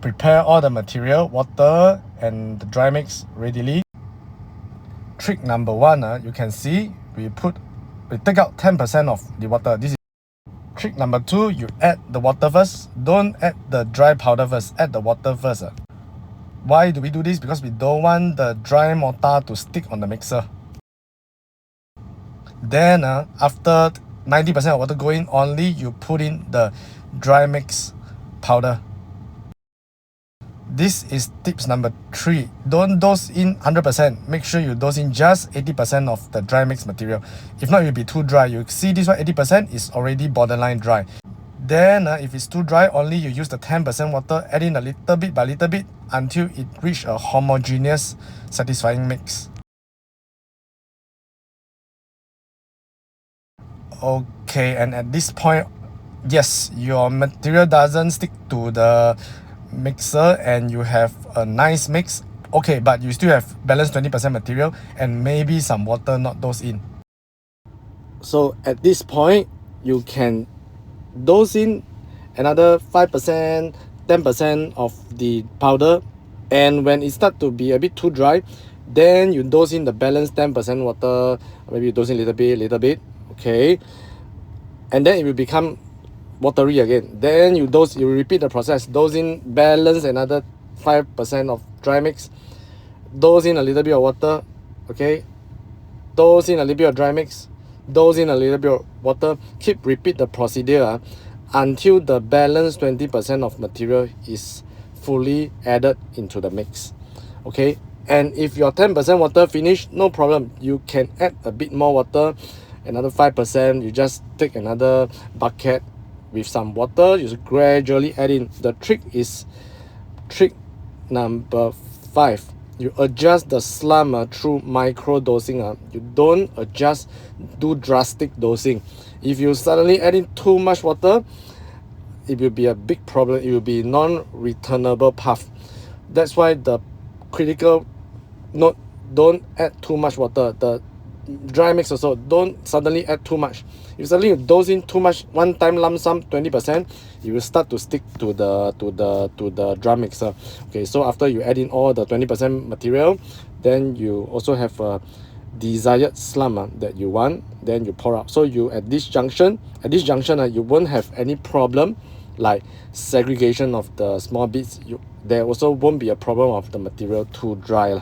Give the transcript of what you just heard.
prepare all the material, water and the dry mix readily. Trick number 1, you can see we take out 10% of the water. This is trick number 2. You add the water first. Don't add the dry powder first. Add the water first. Why do we do this? Because we don't want the dry mortar to stick on the mixer. Then after 90% of water go in, only you put in the dry mix powder. This is tips number 3. Don't dose in 100%. Make sure you dose in just 80% of the dry mix material. If not, it will be too dry. You see this one, 80% is already borderline dry. Then if it's too dry, only you use the 10% water, add in a little bit by little bit until it reach a homogeneous, satisfying mix. Okay, and at this point, yes, your material doesn't stick to the mixer and you have a nice mix. Okay, but you still have balanced 20% material and maybe some water not dosed in. So at this point, you can dose in another 5%, 10% of the powder, and when it starts to be a bit too dry, then you dose in the balanced 10% water. Maybe you dose in a little bit, okay, and then it will become watery again. Then you repeat the process. Dose in, balance another 5% of dry mix, dose in a little bit of water, okay, dose in a little bit of dry mix, dose in a little bit of water. Repeat the procedure until the balanced 20% of material is fully added into the mix, okay. And if your 10% water finish, no problem, you can add a bit more water, another 5%. You just take another bucket with some water, you gradually add in. The trick is trick number 5. You adjust the slump through micro dosing. You don't do drastic dosing. If you suddenly add in too much water, it will be a big problem. It will be non-returnable path. That's why the critical note: don't add too much water. The dry mix also, don't suddenly add too much. If suddenly you dose in too much, one time lump sum 20%, it will start to stick to the dry mixer. Okay, so after you add in all the 20% material, then you also have a desired slump that you want, then you pour out. So you at this junction you won't have any problem like segregation of the small bits. There also won't be a problem of the material too dry.